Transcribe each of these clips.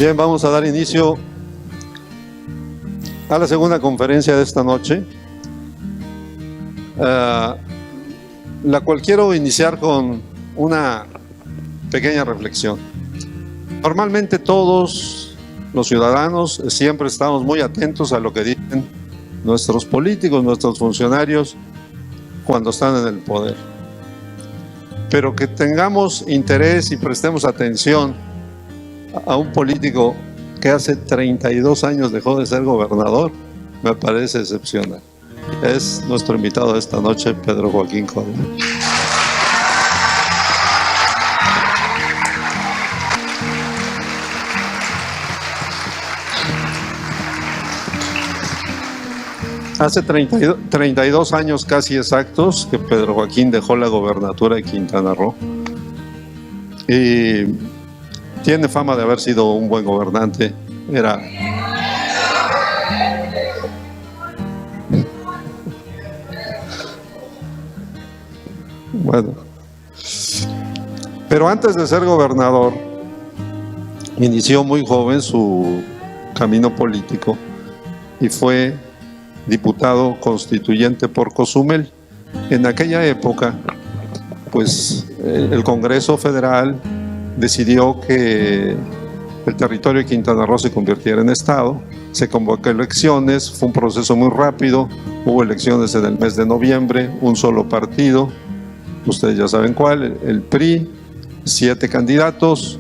Bien, vamos a dar inicio a la segunda conferencia de esta noche, la cual quiero iniciar con una pequeña reflexión. Normalmente todos los ciudadanos siempre estamos muy atentos a lo que dicen nuestros políticos, nuestros funcionarios cuando están en el poder. Pero que tengamos interés y prestemos atención a un político que hace 32 años dejó de ser gobernador, me parece excepcional. Es nuestro invitado de esta noche, Pedro Joaquín Conde. Hace 32 años casi exactos que Pedro Joaquín dejó la gobernatura de Quintana Roo y tiene fama de haber sido un buen gobernante. Bueno, pero antes de ser gobernador inició muy joven su camino político y fue diputado constituyente por Cozumel. En aquella época, pues el Congreso Federal decidió que el territorio de Quintana Roo se convirtiera en estado, se convocó elecciones, fue un proceso muy rápido, hubo elecciones en el mes de noviembre, un solo partido, ustedes ya saben cuál, el PRI, 7 candidatos,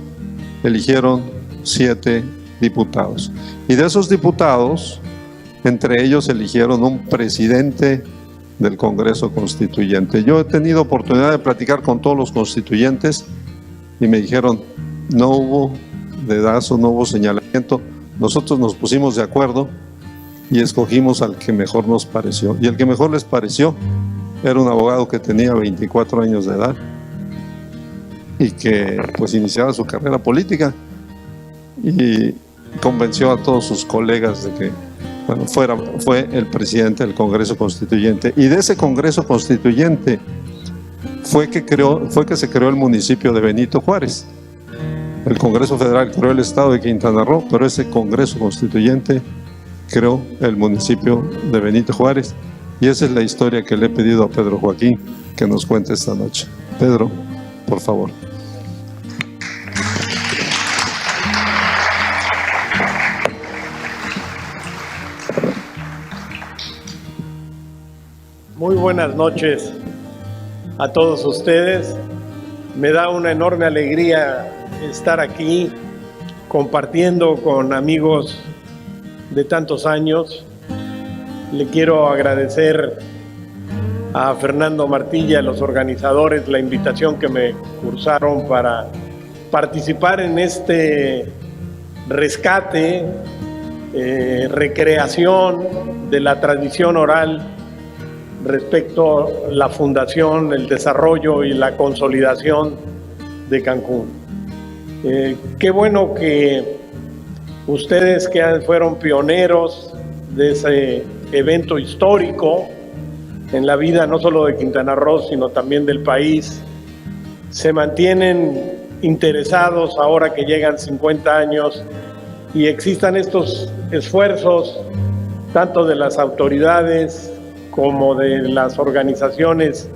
eligieron 7 diputados. Y de esos diputados, entre ellos eligieron un presidente del Congreso Constituyente. Yo he tenido oportunidad de platicar con todos los constituyentes y me dijeron, no hubo dedazo, no hubo señalamiento. Nosotros nos pusimos de acuerdo y escogimos al que mejor nos pareció. Y el que mejor les pareció era un abogado que tenía 24 años de edad y que pues iniciaba su carrera política y convenció a todos sus colegas de que fue el presidente del Congreso Constituyente. Y de ese Congreso Constituyente fue que se creó el municipio de Benito Juárez. El Congreso Federal creó el estado de Quintana Roo, pero ese Congreso Constituyente creó el municipio de Benito Juárez. Y esa es la historia que le he pedido a Pedro Joaquín que nos cuente esta noche. Pedro, por favor. Muy buenas noches a todos ustedes. Me da una enorme alegría estar aquí compartiendo con amigos de tantos años. Le quiero agradecer a Fernando Martí y a los organizadores la invitación que me cursaron para participar en este rescate, recreación de la tradición oral respecto a la fundación, el desarrollo y la consolidación de Cancún. Qué bueno que ustedes que fueron pioneros de ese evento histórico en la vida no solo de Quintana Roo, sino también del país, se mantienen interesados ahora que llegan 50 años y existan estos esfuerzos tanto de las autoridades como de las organizaciones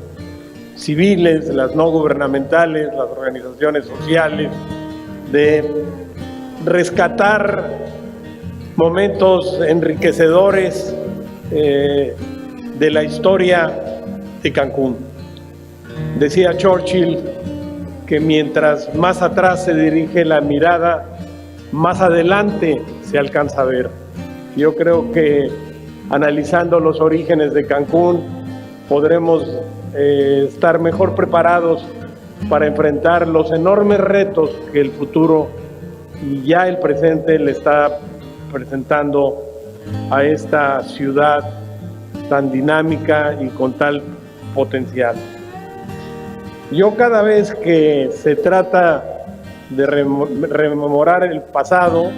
civiles, las no gubernamentales, las organizaciones sociales, de rescatar momentos enriquecedores de la historia de Cancún. Decía Churchill que mientras más atrás se dirige la mirada, más adelante se alcanza a ver. Yo creo que analizando los orígenes de Cancún, podremos estar mejor preparados para enfrentar los enormes retos que el futuro y ya el presente le está presentando a esta ciudad tan dinámica y con tal potencial. Yo cada vez que se trata de rememorar el pasado,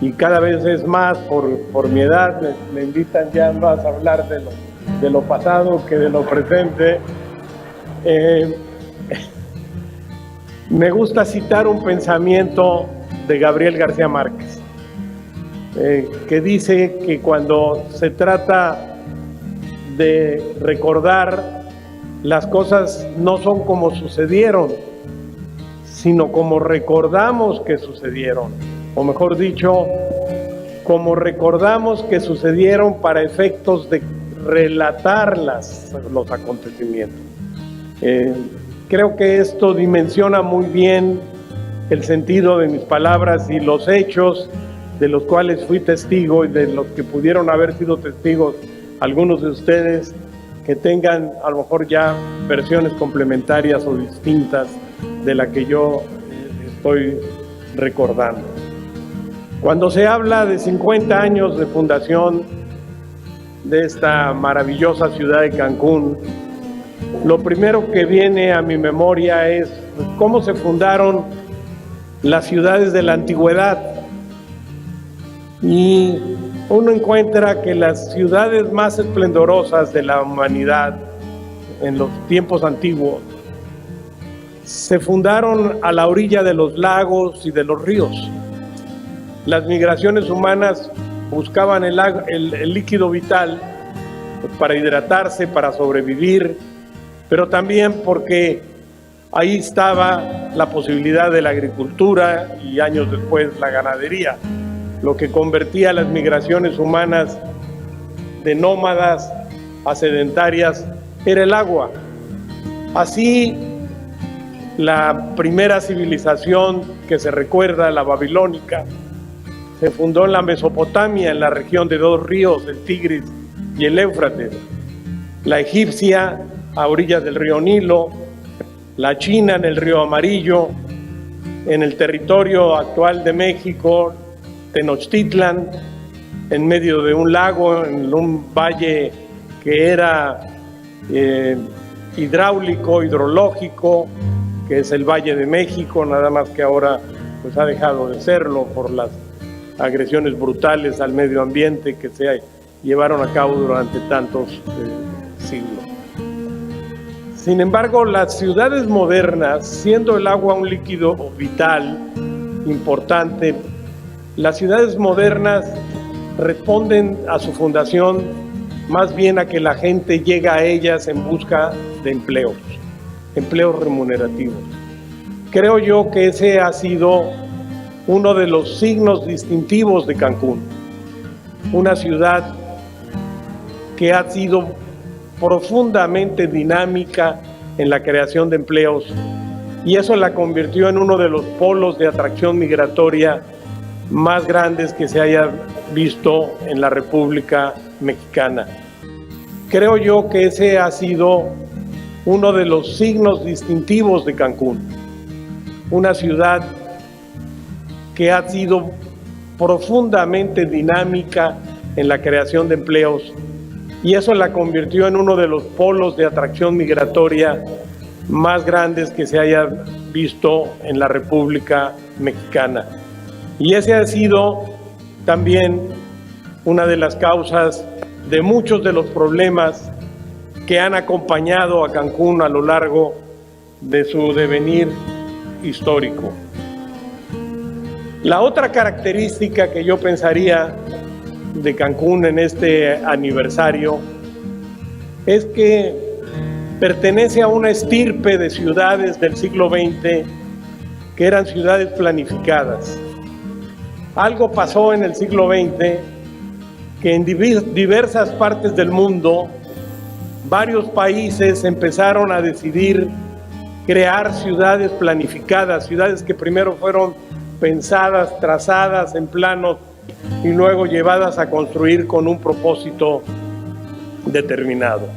y cada vez es más por mi edad, me invitan ya más a hablar de lo pasado que de lo presente. Me gusta citar un pensamiento de Gabriel García Márquez, que dice que cuando se trata de recordar, las cosas no son como sucedieron, sino como recordamos que sucedieron, o mejor dicho, como recordamos que sucedieron para efectos de relatar los acontecimientos. Creo que esto dimensiona muy bien el sentido de mis palabras y los hechos de los cuales fui testigo y de los que pudieron haber sido testigos algunos de ustedes que tengan a lo mejor ya versiones complementarias o distintas de la que yo estoy recordando. Cuando se habla de 50 años de fundación de esta maravillosa ciudad de Cancún, lo primero que viene a mi memoria es cómo se fundaron las ciudades de la antigüedad. Y uno encuentra que las ciudades más esplendorosas de la humanidad en los tiempos antiguos se fundaron a la orilla de los lagos y de los ríos. Las migraciones humanas buscaban el líquido vital para hidratarse, para sobrevivir, pero también porque ahí estaba la posibilidad de la agricultura y años después la ganadería. Lo que convertía las migraciones humanas de nómadas a sedentarias era el agua. Así, la primera civilización que se recuerda, la babilónica, se fundó en la Mesopotamia, en la región de dos ríos, el Tigris y el Éufrates. La egipcia, a orillas del río Nilo, la china en el río Amarillo, en el territorio actual de México, Tenochtitlan, en medio de un lago, en un valle que era hidrológico, que es el Valle de México, nada más que ahora pues ha dejado de serlo por las agresiones brutales al medio ambiente que se llevaron a cabo durante tantos siglos. Sin embargo, las ciudades modernas, siendo el agua un líquido vital, importante, las ciudades modernas responden a su fundación más bien a que la gente llega a ellas en busca de empleos remunerativos. Creo yo que ese ha sido uno de los signos distintivos de Cancún, una ciudad que ha sido profundamente dinámica en la creación de empleos, y eso la convirtió en uno de los polos de atracción migratoria más grandes que se haya visto en la República Mexicana. Creo yo que ese ha sido uno de los signos distintivos de Cancún, una ciudad que ha sido profundamente dinámica en la creación de empleos, y eso la convirtió en uno de los polos de atracción migratoria más grandes que se haya visto en la República Mexicana. Y ese ha sido también una de las causas de muchos de los problemas que han acompañado a Cancún a lo largo de su devenir histórico. La otra característica que yo pensaría de Cancún en este aniversario es que pertenece a una estirpe de ciudades del siglo XX que eran ciudades planificadas. Algo pasó en el siglo XX que en diversas partes del mundo varios países empezaron a decidir crear ciudades planificadas, ciudades que primero fueron pensadas, trazadas en planos y luego llevadas a construir con un propósito determinado.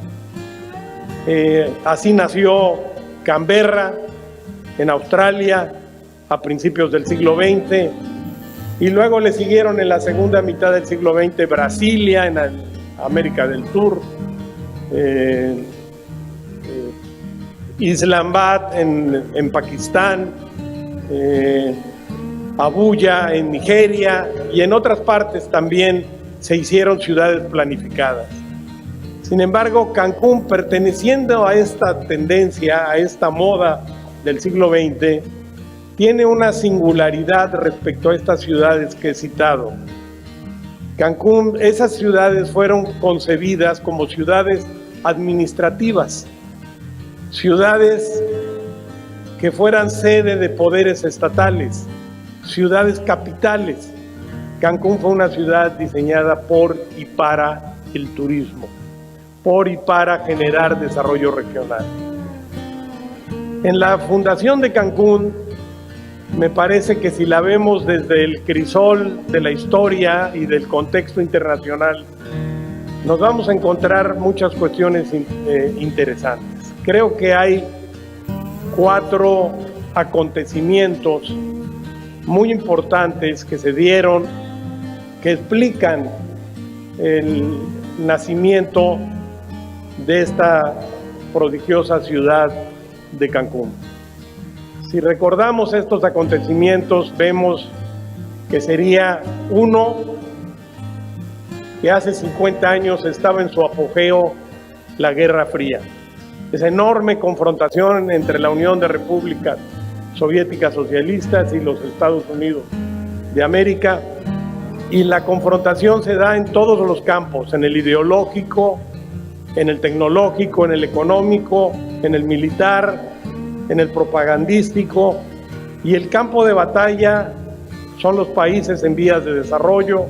Así nació Canberra en Australia a principios del siglo XX, y luego le siguieron en la segunda mitad del siglo XX Brasilia en América del Sur, Islamabad en Pakistán, Abuya en Nigeria, y en otras partes también se hicieron ciudades planificadas. Sin embargo, Cancún, perteneciendo a esta tendencia, a esta moda del siglo XX, tiene una singularidad respecto a estas ciudades que he citado. Cancún, esas ciudades fueron concebidas como ciudades administrativas, ciudades que fueran sede de poderes estatales, ciudades capitales. Cancún fue una ciudad diseñada por y para el turismo, por y para generar desarrollo regional. En la fundación de Cancún, me parece que si la vemos desde el crisol de la historia y del contexto internacional, nos vamos a encontrar muchas cuestiones interesantes. Creo que hay 4 acontecimientos muy importantes que se dieron, que explican el nacimiento de esta prodigiosa ciudad de Cancún. Si recordamos estos acontecimientos, vemos que sería uno, que hace 50 años estaba en su apogeo la Guerra Fría. Esa enorme confrontación entre la Unión de Repúblicas Soviéticas Socialistas y los Estados Unidos de América, y la confrontación se da en todos los campos, en el ideológico, en el tecnológico, en el económico, en el militar, en el propagandístico, y el campo de batalla son los países en vías de desarrollo,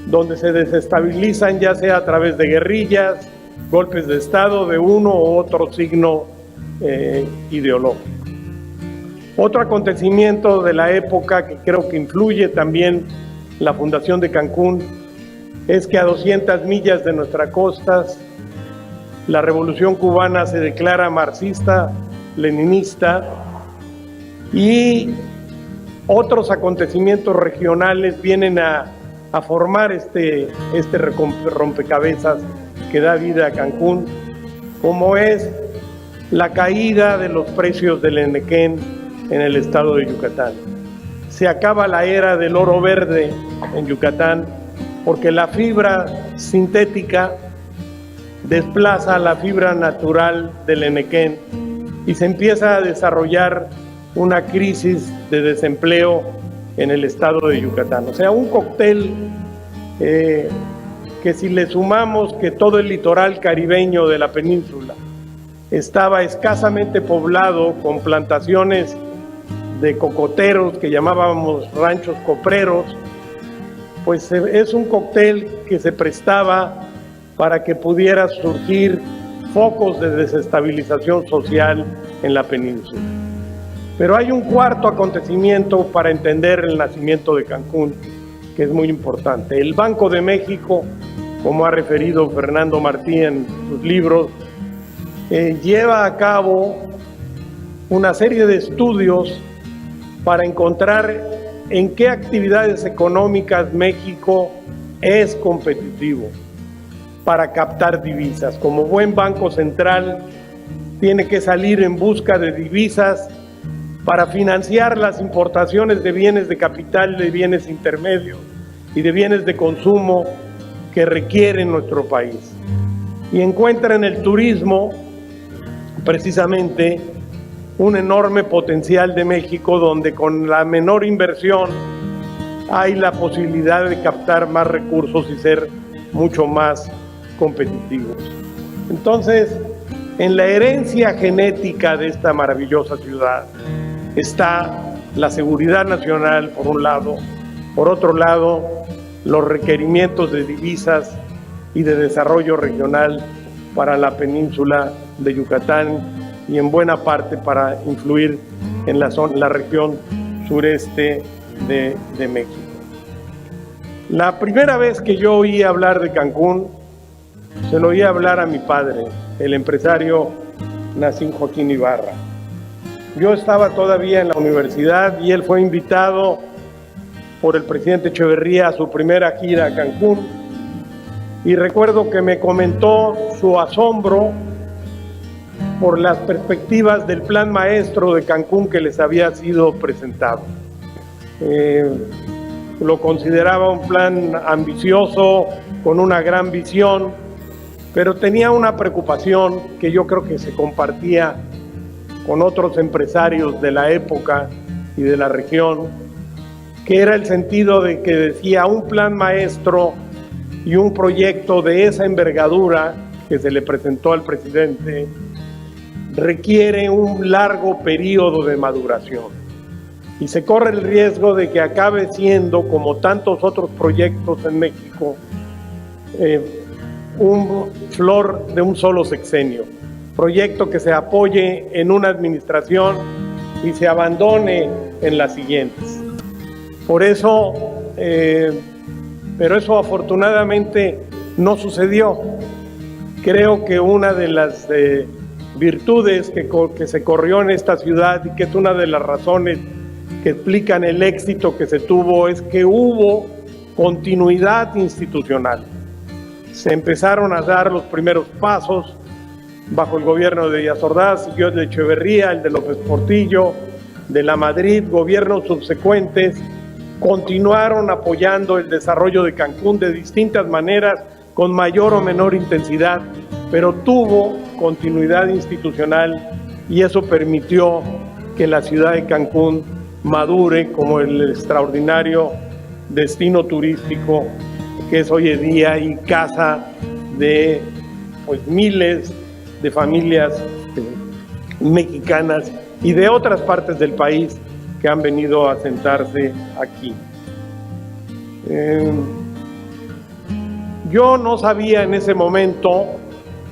donde se desestabilizan ya sea a través de guerrillas, golpes de Estado de uno u otro signo ideológico. Otro acontecimiento de la época que creo que influye también la fundación de Cancún es que a 200 millas de nuestras costas la Revolución Cubana se declara marxista, leninista, y otros acontecimientos regionales vienen a formar este rompecabezas que da vida a Cancún, como es la caída de los precios del enequén en el estado de Yucatán. Se acaba la era del oro verde en Yucatán porque la fibra sintética desplaza la fibra natural del enequén y se empieza a desarrollar una crisis de desempleo en el estado de Yucatán. O sea, un cóctel que si le sumamos que todo el litoral caribeño de la península estaba escasamente poblado con plantaciones de cocoteros que llamábamos ranchos copreros, pues es un cóctel que se prestaba para que pudiera surgir focos de desestabilización social en la península. Pero hay un cuarto acontecimiento para entender el nacimiento de Cancún, que es muy importante. El Banco de México, como ha referido Fernando Martí en sus libros, lleva a cabo una serie de estudios para encontrar en qué actividades económicas México es competitivo para captar divisas. Como buen banco central, tiene que salir en busca de divisas para financiar las importaciones de bienes de capital, de bienes intermedios y de bienes de consumo que requiere nuestro país. Y encuentra en el turismo precisamente un enorme potencial de México, donde con la menor inversión hay la posibilidad de captar más recursos y ser mucho más competitivos. Entonces, en la herencia genética de esta maravillosa ciudad está la seguridad nacional, por un lado; por otro lado, los requerimientos de divisas y de desarrollo regional para la península de Yucatán y en buena parte para influir en la región sureste de México. La primera vez que yo oí hablar de Cancún, se lo oí hablar a mi padre, el empresario Nacín Joaquín Ibarra. Yo estaba todavía en la universidad y él fue invitado por el presidente Echeverría a su primera gira a Cancún, y recuerdo que me comentó su asombro por las perspectivas del plan maestro de Cancún que les había sido presentado. Lo consideraba un plan ambicioso, con una gran visión, pero tenía una preocupación que yo creo que se compartía con otros empresarios de la época, y de la región, que era el sentido de que decía un plan maestro y un proyecto de esa envergadura que se le presentó al presidente requiere un largo periodo de maduración y se corre el riesgo de que acabe siendo, como tantos otros proyectos en México, un flor de un solo sexenio, proyecto que se apoye en una administración y se abandone en las siguientes. Por eso, pero eso afortunadamente no sucedió. Creo que una de las virtudes que se corrió en esta ciudad y que es una de las razones que explican el éxito que se tuvo es que hubo continuidad institucional. Se empezaron a dar los primeros pasos bajo el gobierno de Díaz Ordaz, siguió el de Echeverría, el de López Portillo, de la Madrid, gobiernos subsecuentes continuaron apoyando el desarrollo de Cancún de distintas maneras, con mayor o menor intensidad, pero tuvo continuidad institucional y eso permitió que la ciudad de Cancún madure como el extraordinario destino turístico que es hoy en día y casa de miles de familias mexicanas y de otras partes del país que han venido a asentarse aquí. Yo no sabía en ese momento,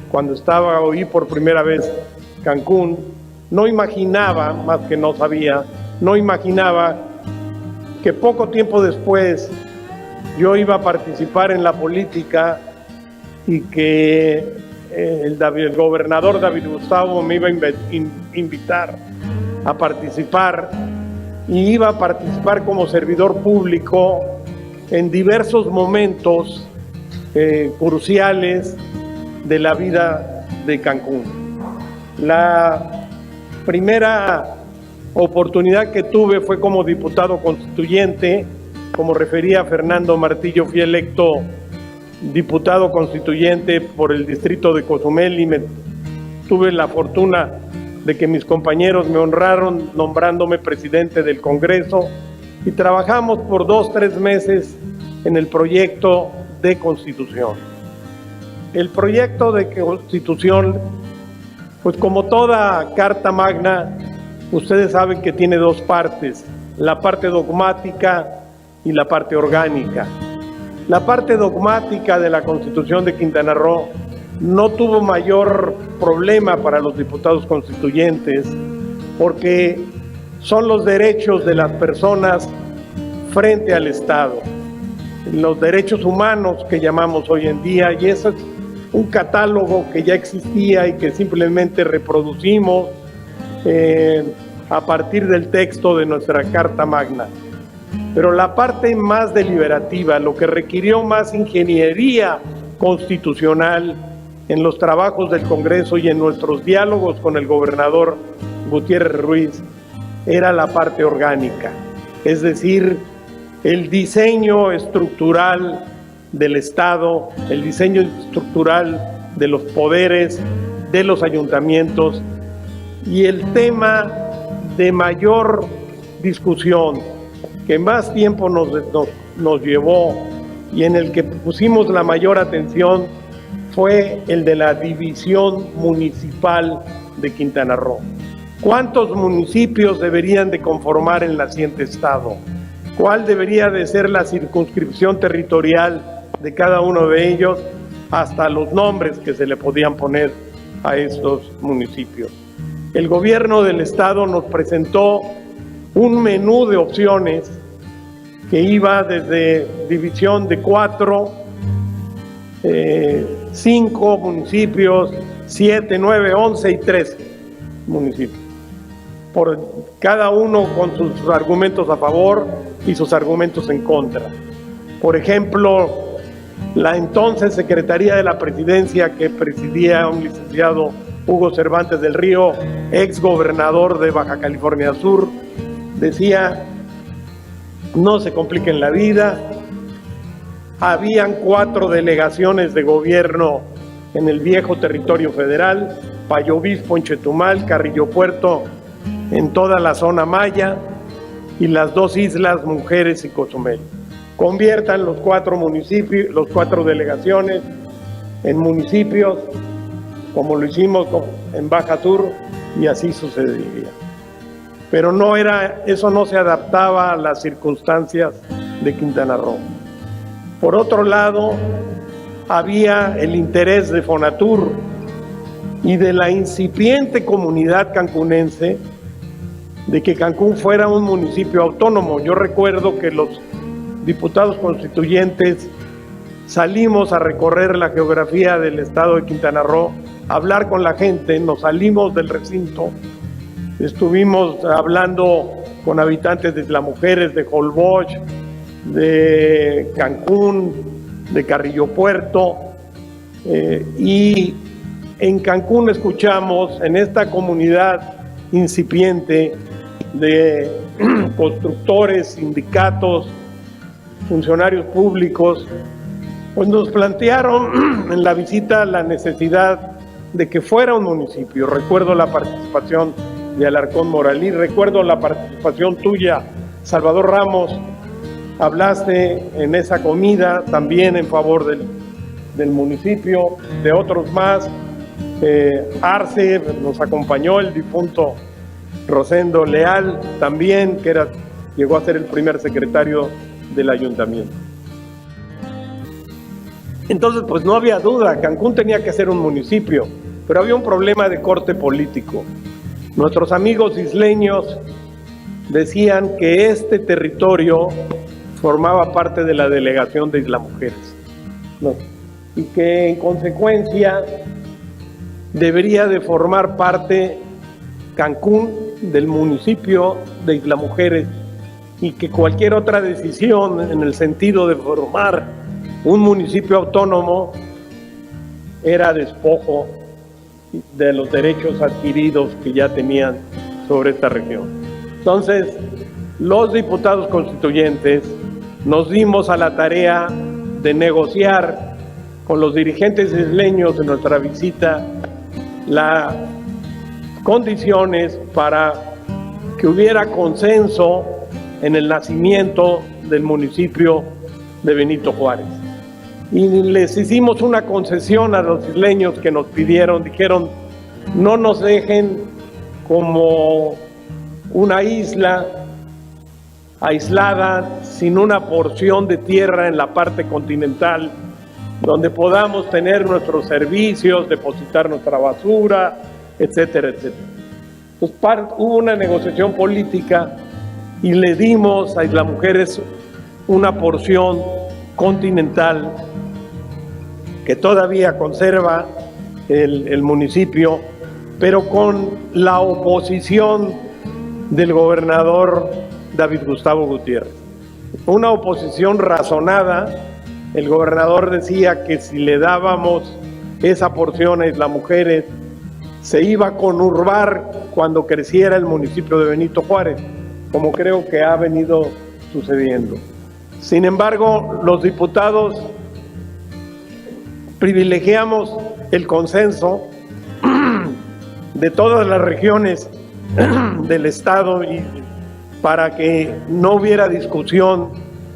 cuando oí por primera vez Cancún, no imaginaba, más que no sabía, no imaginaba que poco tiempo después yo iba a participar en la política y que el gobernador David Gustavo me iba a invitar a participar y iba a participar como servidor público en diversos momentos cruciales de la vida de Cancún. La primera oportunidad que tuve fue como diputado constituyente. Como refería Fernando Martillo, fui electo diputado constituyente por el distrito de Cozumel y tuve la fortuna de que mis compañeros me honraron nombrándome presidente del Congreso y trabajamos por 2-3 meses en el proyecto de Constitución. El proyecto de Constitución, pues como toda Carta Magna, ustedes saben que tiene dos partes, la parte dogmática y la parte orgánica. La parte dogmática de la Constitución de Quintana Roo no tuvo mayor problema para los diputados constituyentes porque son los derechos de las personas frente al Estado, los derechos humanos que llamamos hoy en día, y eso es un catálogo que ya existía y que simplemente reproducimos a partir del texto de nuestra Carta Magna. Pero la parte más deliberativa, lo que requirió más ingeniería constitucional en los trabajos del Congreso y en nuestros diálogos con el gobernador Gutiérrez Ruiz, era la parte orgánica, es decir, el diseño estructural del Estado, el diseño estructural de los poderes, de los ayuntamientos, y el tema de mayor discusión, que más tiempo nos llevó y en el que pusimos la mayor atención, fue el de la división municipal de Quintana Roo. ¿Cuántos municipios deberían de conformar el naciente Estado? ¿Cuál debería de ser la circunscripción territorial de cada uno de ellos? Hasta los nombres que se le podían poner a estos municipios. El gobierno del Estado nos presentó un menú de opciones que iba desde división de 4, 5 municipios, 7, 9, 11 y 13 municipios. Por cada uno con sus argumentos a favor y sus argumentos en contra. Por ejemplo, la entonces Secretaría de la Presidencia que presidía un licenciado Hugo Cervantes del Río, ex gobernador de Baja California Sur, decía: no se compliquen la vida. Habían 4 delegaciones de gobierno en el viejo territorio federal, Payo Obispo en Chetumal, Carrillo Puerto en toda la zona maya, y las 2 islas Mujeres y Cozumel. Conviertan los 4 municipios, los 4 delegaciones en municipios, como lo hicimos en Baja Sur, y así sucedería. Pero eso no se adaptaba a las circunstancias de Quintana Roo. Por otro lado, había el interés de Fonatur y de la incipiente comunidad cancunense de que Cancún fuera un municipio autónomo. Yo recuerdo que los diputados constituyentes salimos a recorrer la geografía del estado de Quintana Roo, a hablar con la gente, nos salimos del recinto, estuvimos hablando con habitantes de Isla Mujeres, de Holbox, de Cancún, de Carrillo Puerto, y en Cancún escuchamos, en esta comunidad incipiente de constructores, sindicatos, funcionarios públicos, pues nos plantearon en la visita la necesidad de que fuera un municipio. Recuerdo la participación de Alarcón Moralí, recuerdo la participación tuya, Salvador Ramos. Hablaste en esa comida también en favor del municipio, de otros más. Arce nos acompañó, el difunto Rosendo Leal también, que llegó a ser el primer secretario del ayuntamiento. Entonces, pues no había duda, Cancún tenía que ser un municipio, pero había un problema de corte político. Nuestros amigos isleños decían que este territorio formaba parte de la delegación de Isla Mujeres, ¿no? Y que en consecuencia debería de formar parte Cancún del municipio de Isla Mujeres, y que cualquier otra decisión en el sentido de formar un municipio autónomo era despojo de los derechos adquiridos que ya tenían sobre esta región. Entonces, los diputados constituyentes nos dimos a la tarea de negociar con los dirigentes isleños de nuestra visita las condiciones para que hubiera consenso en el nacimiento del municipio de Benito Juárez. Y les hicimos una concesión a los isleños que nos dijeron, no nos dejen como una isla aislada, sin una porción de tierra en la parte continental, donde podamos tener nuestros servicios, depositar nuestra basura, etcétera, etcétera. Entonces hubo una negociación política y le dimos a Isla Mujeres una porción continental que todavía conserva el municipio, pero con la oposición del gobernador David Gustavo Gutiérrez. Una oposición razonada. El gobernador decía que si le dábamos esa porción a Isla Mujeres, se iba a conurbar cuando creciera el municipio de Benito Juárez, como creo que ha venido sucediendo. Sin embargo, los diputados privilegiamos el consenso de todas las regiones del estado y para que no hubiera discusión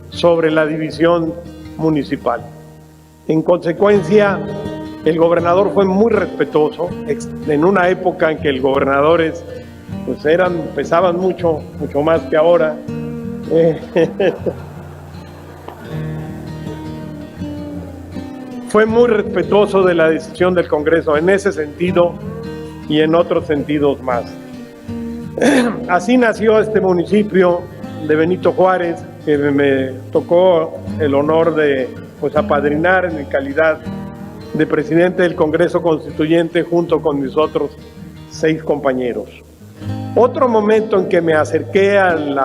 sobre la división municipal. En consecuencia, el gobernador fue muy respetuoso en una época en que los gobernadores pues pesaban mucho más que ahora. Fue muy respetuoso de la decisión del Congreso en ese sentido y en otros sentidos más. Así nació este municipio de Benito Juárez, que me tocó el honor de apadrinar en mi calidad de presidente del Congreso Constituyente junto con mis otros 6 compañeros. Otro momento en que me acerqué al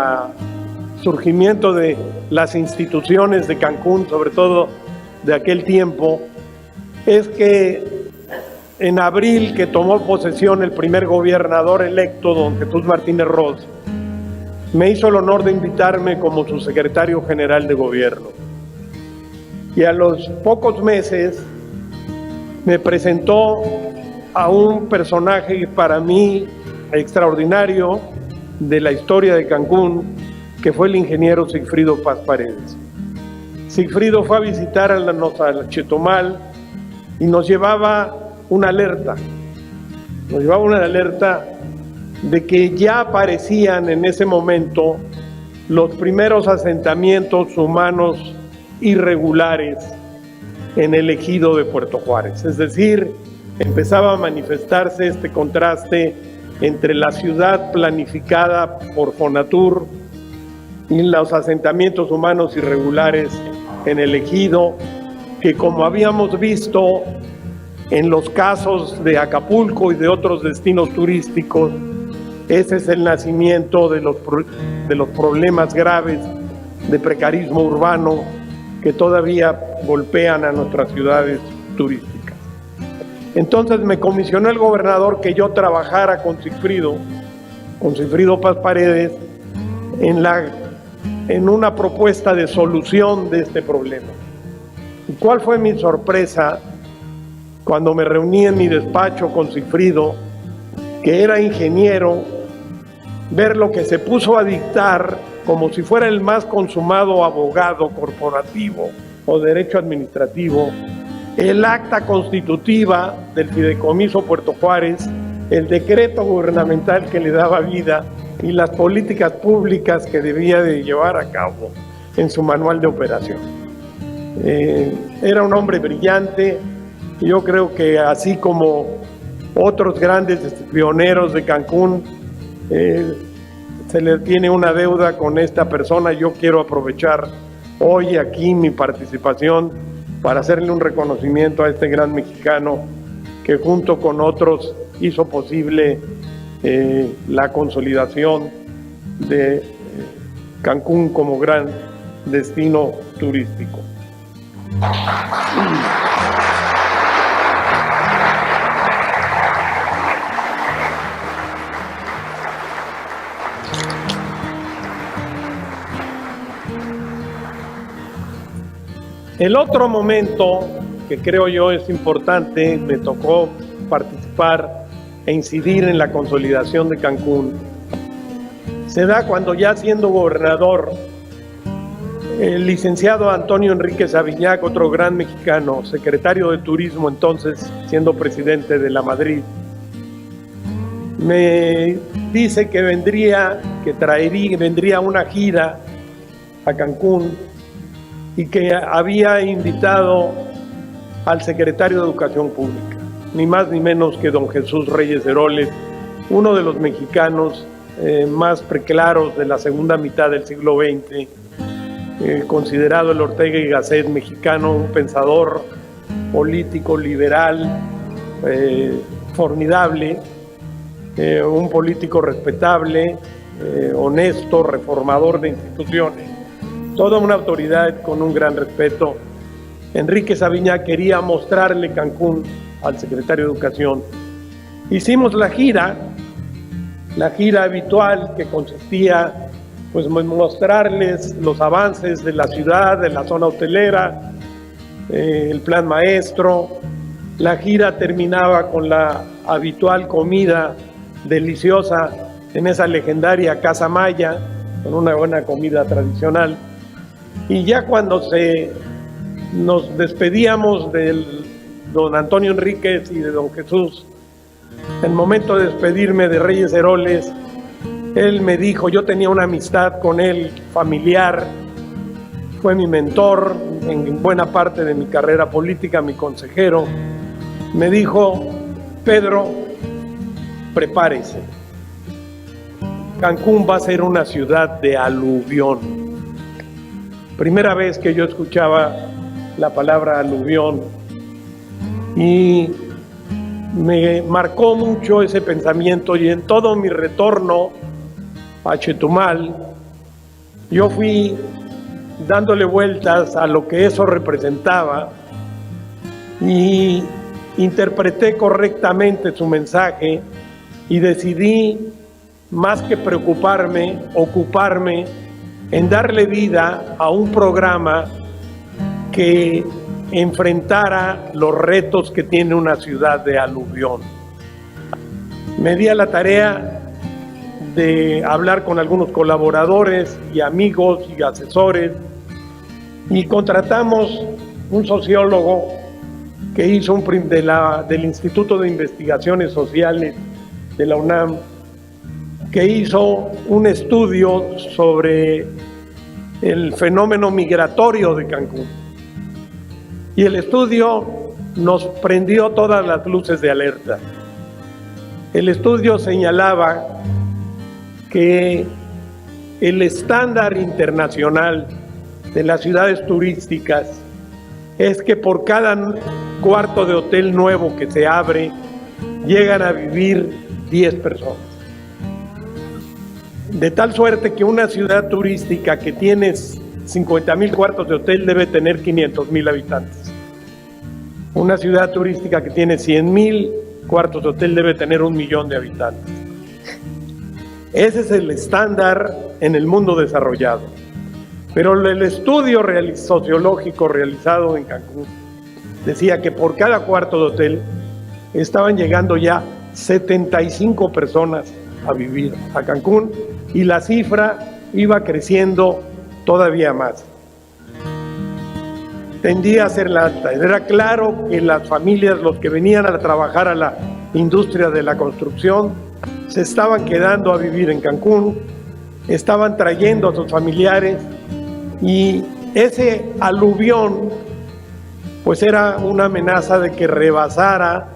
surgimiento de las instituciones de Cancún, sobre todo de aquel tiempo, es que en abril, que tomó posesión el primer gobernador electo, don Jesús Martínez Ross, me hizo el honor de invitarme como su secretario general de gobierno. Y a los pocos meses me presentó a un personaje para mí extraordinario de la historia de Cancún, que fue el ingeniero Sigfrido Paz Paredes. Sigfrido fue a visitar a Chetumal y nos llevaba una alerta. Nos llevaba una alerta de que ya aparecían en ese momento los primeros asentamientos humanos irregulares en el ejido de Puerto Juárez. Es decir, empezaba a manifestarse este contraste entre la ciudad planificada por Fonatur y los asentamientos humanos irregulares en el ejido, que como habíamos visto en los casos de Acapulco y de otros destinos turísticos, ese es el nacimiento de los problemas graves de precarismo urbano que todavía golpean a nuestras ciudades turísticas. Entonces me comisionó el gobernador que yo trabajara con Sigfrido Paz Paredes, en una propuesta de solución de este problema. ¿Y cuál fue mi sorpresa cuando me reuní en mi despacho con Sigfrido, que era ingeniero, ver lo que se puso a dictar como si fuera el más consumado abogado corporativo o derecho administrativo, el acta constitutiva del Fideicomiso Puerto Juárez, el decreto gubernamental que le daba vida y las políticas públicas que debía de llevar a cabo en su manual de operación. Era un hombre brillante, y yo creo que así como otros grandes pioneros de Cancún, se le tiene una deuda con esta persona. Yo quiero aprovechar hoy aquí mi participación para hacerle un reconocimiento a este gran mexicano que junto con otros hizo posible la consolidación de Cancún como gran destino turístico. El otro momento que creo yo es importante, me tocó participar e incidir en la consolidación de Cancún, se da cuando, ya siendo gobernador, el licenciado Antonio Enríquez Aviñac, otro gran mexicano, secretario de Turismo entonces, siendo presidente de la Madrid, me dice que vendría una gira a Cancún y que había invitado al secretario de Educación Pública, ni más ni menos que don Jesús Reyes Heroles, uno de los mexicanos más preclaros de la segunda mitad del siglo XX, considerado el Ortega y Gasset mexicano, un pensador político liberal formidable, un político respetable, honesto, reformador de instituciones, toda una autoridad con un gran respeto. Enríquez Aviñac quería mostrarle Cancún al secretario de Educación. Hicimos la gira habitual, que consistía pues en mostrarles los avances de la ciudad, de la zona hotelera, el plan maestro. La gira terminaba con la habitual comida deliciosa en esa legendaria Casa Maya, con una buena comida tradicional. Y ya cuando nos despedíamos del don Antonio Enríquez y de don Jesús, en el momento de despedirme de Reyes Heroles, él me dijo, yo tenía una amistad con él familiar, fue mi mentor en buena parte de mi carrera política, mi consejero. Me dijo, Pedro, prepárese, Cancún va a ser una ciudad de aluvión. Primera vez que yo escuchaba la palabra aluvión, y me marcó mucho ese pensamiento. Y en todo mi retorno a Chetumal, yo fui dándole vueltas a lo que eso representaba y interpreté correctamente su mensaje, y decidí, más que preocuparme, ocuparme en darle vida a un programa que enfrentara los retos que tiene una ciudad de aluvión. Me di a la tarea de hablar con algunos colaboradores y amigos y asesores, y contratamos un sociólogo que hizo del Instituto de Investigaciones Sociales de la UNAM, que hizo un estudio sobre el fenómeno migratorio de Cancún. Y el estudio nos prendió todas las luces de alerta. El estudio señalaba que el estándar internacional de las ciudades turísticas es que por cada cuarto de hotel nuevo que se abre, llegan a vivir 10 personas. De tal suerte que una ciudad turística que tiene 50,000 cuartos de hotel debe tener 500,000 habitantes. Una ciudad turística que tiene 100,000 cuartos de hotel debe tener 1,000,000 de habitantes. Ese es el estándar en el mundo desarrollado. Pero el estudio sociológico realizado en Cancún decía que por cada cuarto de hotel estaban llegando ya 75 personas a vivir a Cancún, y la cifra iba creciendo todavía más. Tendía a ser la alta. Era claro que las familias, los que venían a trabajar a la industria de la construcción, se estaban quedando a vivir en Cancún, estaban trayendo a sus familiares, y ese aluvión pues era una amenaza de que rebasara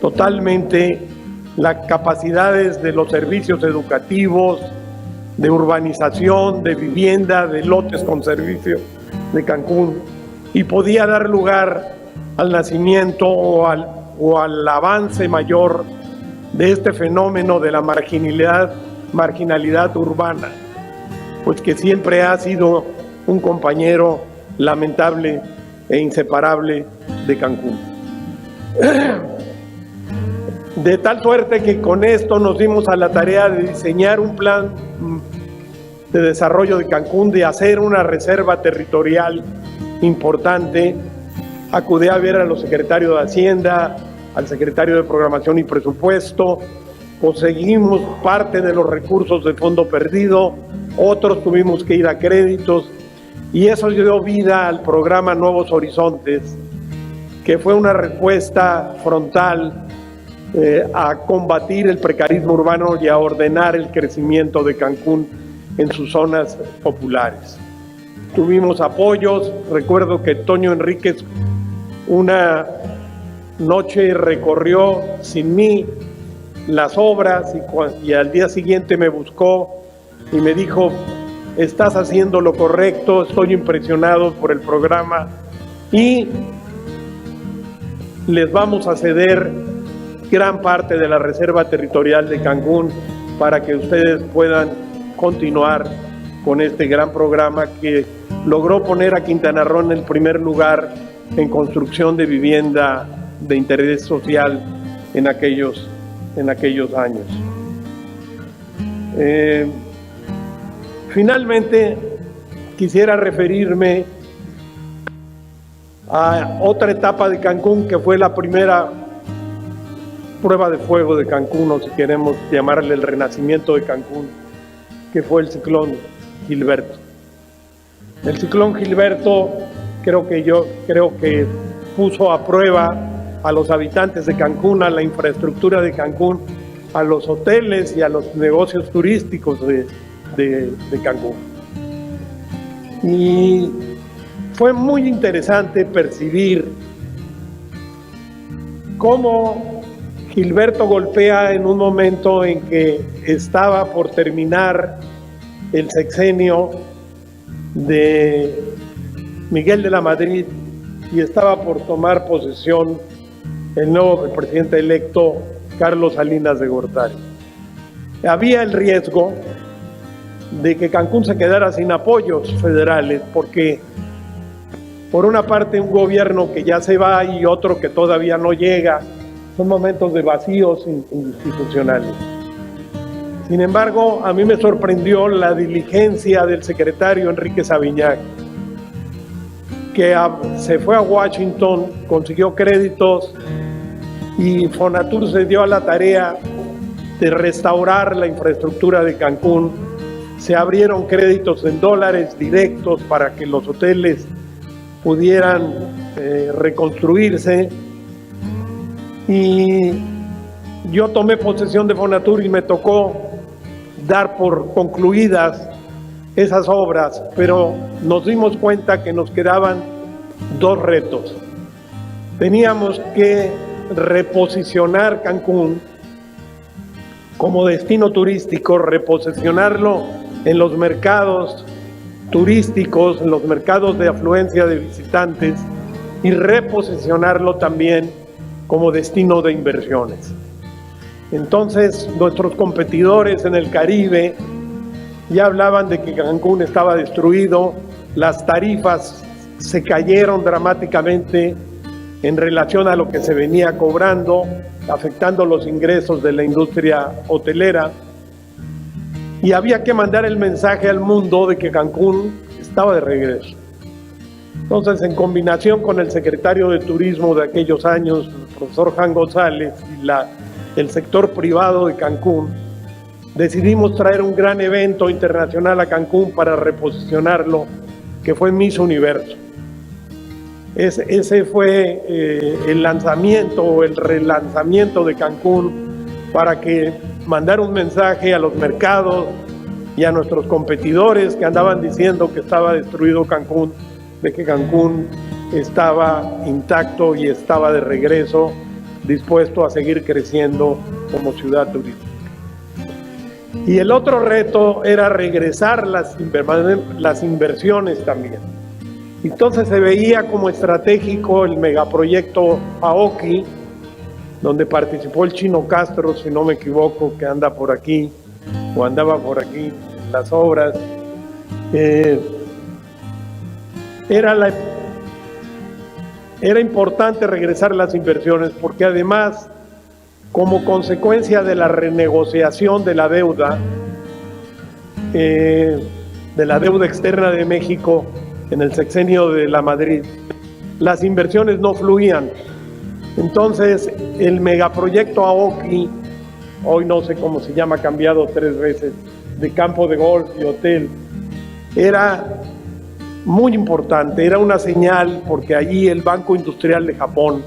totalmente las capacidades de los servicios educativos, de urbanización, de vivienda, de lotes con servicio de Cancún, y podía dar lugar al nacimiento o al avance mayor de este fenómeno de la marginalidad urbana, pues que siempre ha sido un compañero lamentable e inseparable de Cancún. De tal suerte que con esto nos dimos a la tarea de diseñar un plan de desarrollo de Cancún, de hacer una reserva territorial importante. Acudí a ver a los secretarios de Hacienda, al secretario de Programación y Presupuesto, conseguimos parte de los recursos del Fondo Perdido, otros tuvimos que ir a créditos, y eso dio vida al programa Nuevos Horizontes, que fue una respuesta frontal a combatir el precarismo urbano y a ordenar el crecimiento de Cancún en sus zonas populares. Tuvimos apoyos. Recuerdo que Toño Enríquez una noche recorrió sin mí las obras, y al día siguiente me buscó y me dijo: estás haciendo lo correcto, estoy impresionado por el programa y les vamos a ceder gran parte de la reserva territorial de Cancún para que ustedes puedan continuar con este gran programa que logró poner a Quintana Roo en el primer lugar en construcción de vivienda de interés social en aquellos años. Finalmente, quisiera referirme a otra etapa de Cancún, que fue la primera prueba de fuego de Cancún, o si queremos llamarle el renacimiento de Cancún, que fue el ciclón Gilberto. El ciclón Gilberto creo que puso a prueba a los habitantes de Cancún, a la infraestructura de Cancún, a los hoteles y a los negocios turísticos de Cancún. Y fue muy interesante percibir cómo Gilberto golpea en un momento en que estaba por terminar el sexenio de Miguel de la Madrid y estaba por tomar posesión el nuevo presidente electo Carlos Salinas de Gortari. Había el riesgo de que Cancún se quedara sin apoyos federales, porque por una parte un gobierno que ya se va y otro que todavía no llega. Son momentos de vacíos institucionales. Sin embargo, a mí me sorprendió la diligencia del secretario Enrique Sabiñac, que se fue a Washington, consiguió créditos, y Fonatur se dio a la tarea de restaurar la infraestructura de Cancún. Se abrieron créditos en dólares directos para que los hoteles pudieran reconstruirse. Y yo tomé posesión de Fonatur y me tocó dar por concluidas esas obras, pero nos dimos cuenta que nos quedaban dos retos. Teníamos que reposicionar Cancún como destino turístico, reposicionarlo en los mercados turísticos, en los mercados de afluencia de visitantes, y reposicionarlo también como destino de inversiones. Entonces, nuestros competidores en el Caribe ya hablaban de que Cancún estaba destruido, las tarifas se cayeron dramáticamente en relación a lo que se venía cobrando, afectando los ingresos de la industria hotelera, y había que mandar el mensaje al mundo de que Cancún estaba de regreso. Entonces, en combinación con el secretario de Turismo de aquellos años, el profesor Jan González, y el sector privado de Cancún, decidimos traer un gran evento internacional a Cancún para reposicionarlo, que fue Miss Universo. Ese fue el lanzamiento o el relanzamiento de Cancún, para que mandar un mensaje a los mercados y a nuestros competidores que andaban diciendo que estaba destruido Cancún, de que Cancún estaba intacto y estaba de regreso, dispuesto a seguir creciendo como ciudad turística. Y el otro reto era regresar las inversiones también. Entonces se veía como estratégico el megaproyecto Aoki, donde participó el Chino Castro, si no me equivoco, que anda por aquí, o andaba por aquí en las obras. Era importante regresar las inversiones, porque además, como consecuencia de la renegociación de la deuda externa de México en el sexenio de la Madrid, las inversiones no fluían. Entonces, el megaproyecto Aoki, hoy no sé cómo se llama, cambiado 3 veces, de campo de golf y hotel, era muy importante, era una señal, porque allí el Banco Industrial de Japón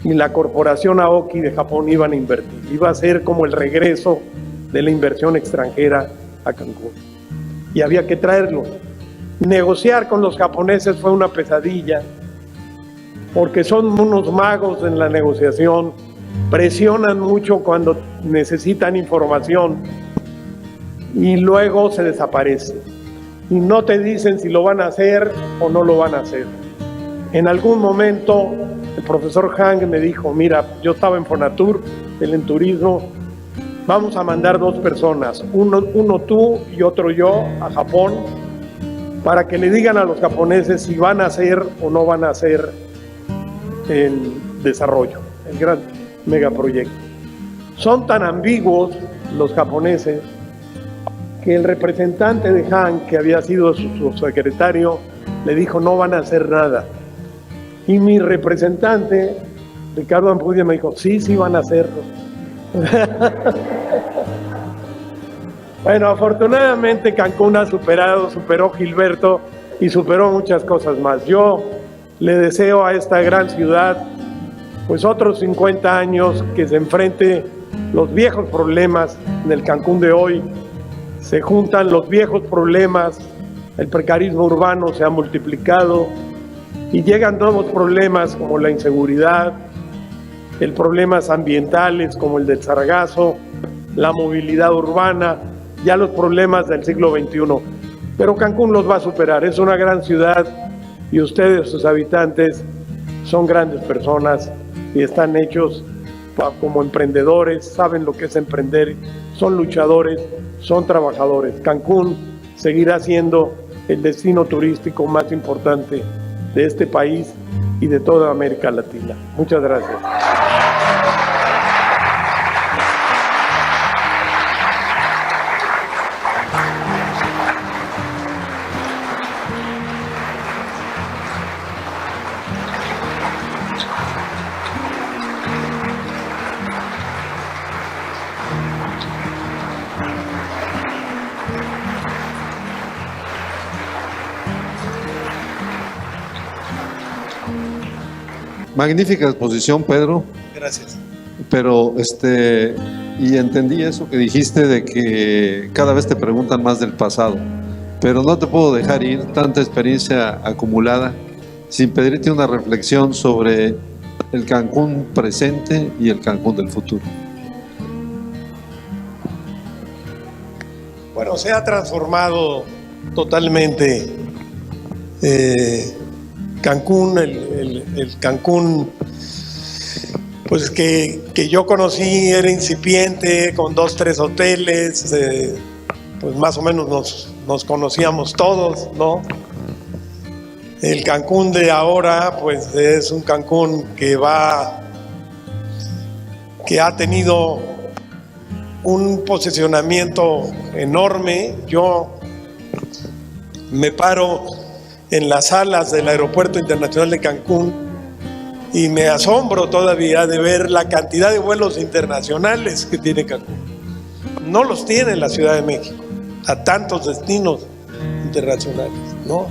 y la Corporación Aoki de Japón iban a invertir. Iba a ser como el regreso de la inversión extranjera a Cancún. Y había que traerlo. Negociar con los japoneses fue una pesadilla, porque son unos magos en la negociación, presionan mucho cuando necesitan información y luego se desaparece. Y no te dicen si lo van a hacer o no lo van a hacer. En algún momento el profesor Hang me dijo, mira, yo estaba en Fonatur, él en turismo, vamos a mandar 2 personas, uno tú y otro yo a Japón, para que le digan a los japoneses si van a hacer o no van a hacer el desarrollo, el gran megaproyecto. Son tan ambiguos los japoneses que el representante de Han, que había sido su secretario, le dijo no van a hacer nada. Y mi representante, Ricardo Ampudia, me dijo sí van a hacerlo. Bueno, afortunadamente Cancún ha superó Gilberto y superó muchas cosas más. Yo le deseo a esta gran ciudad pues otros 50 años, que se enfrente los viejos problemas. En el Cancún de hoy se juntan los viejos problemas, el precarismo urbano se ha multiplicado y llegan nuevos problemas como la inseguridad, el problemas ambientales como el del sargazo, la movilidad urbana, ya los problemas del siglo XXI. Pero Cancún los va a superar, es una gran ciudad y ustedes, sus habitantes, son grandes personas y están hechos como emprendedores, saben lo que es emprender, son luchadores, son trabajadores. Cancún seguirá siendo el destino turístico más importante de este país y de toda América Latina. Muchas gracias. Magnífica exposición, Pedro. Gracias. Pero y entendí eso que dijiste de que cada vez te preguntan más del pasado, pero no te puedo dejar ir tanta experiencia acumulada sin pedirte una reflexión sobre el Cancún presente y el Cancún del futuro. Bueno, se ha transformado totalmente Cancún, el Cancún pues que yo conocí era incipiente, con 2, 3 hoteles, pues más o menos nos conocíamos todos, ¿no? El Cancún de ahora pues es un Cancún que ha tenido un posicionamiento enorme. Yo me paro en las salas del Aeropuerto Internacional de Cancún y me asombro todavía de ver la cantidad de vuelos internacionales que tiene Cancún. No los tiene la Ciudad de México, a tantos destinos internacionales, ¿no?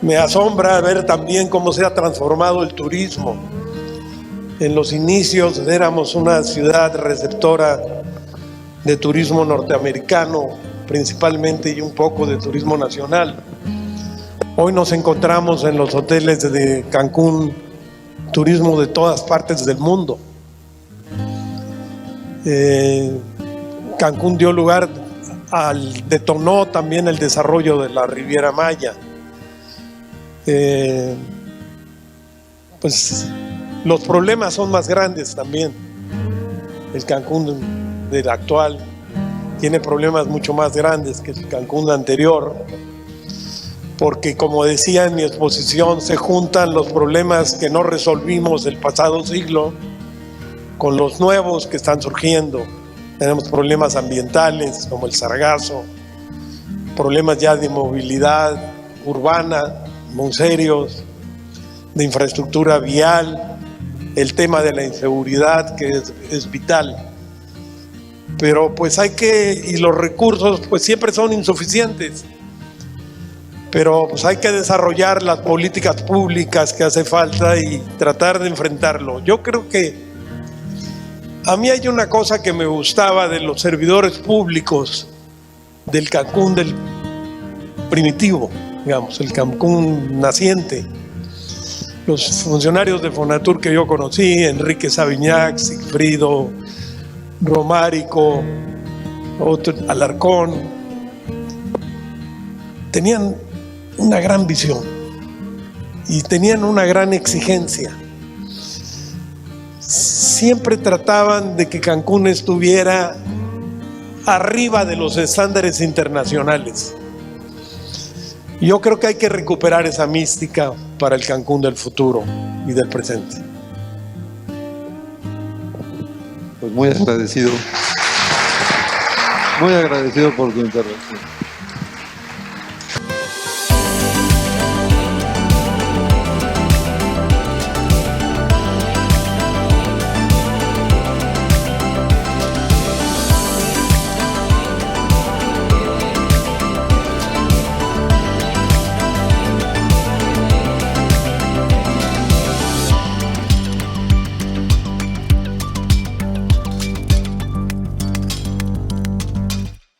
Me asombra ver también cómo se ha transformado el turismo. En los inicios éramos una ciudad receptora de turismo norteamericano, principalmente, y un poco de turismo nacional. Hoy nos encontramos en los hoteles de Cancún turismo de todas partes del mundo. Cancún dio lugar detonó también el desarrollo de la Riviera Maya. Pues los problemas son más grandes también. El Cancún del actual tiene problemas mucho más grandes que el Cancún anterior, porque, como decía en mi exposición, se juntan los problemas que no resolvimos del pasado siglo con los nuevos que están surgiendo. Tenemos problemas ambientales como el sargazo, problemas ya de movilidad urbana muy serios, de infraestructura vial, el tema de la inseguridad que es vital. Pero pues y los recursos pues siempre son insuficientes. Pero pues hay que desarrollar las políticas públicas que hace falta y tratar de enfrentarlo. Yo creo que a mí hay una cosa que me gustaba de los servidores públicos del Cancún del primitivo, digamos, el Cancún naciente. Los funcionarios de Fonatur que yo conocí, Enrique Sabiñac, Sigfrido, Romárico, Alarcón, tenían una gran visión y tenían una gran exigencia. Siempre trataban de que Cancún estuviera arriba de los estándares internacionales. Yo creo que hay que recuperar esa mística para el Cancún del futuro y del presente. Pues muy agradecido por tu intervención.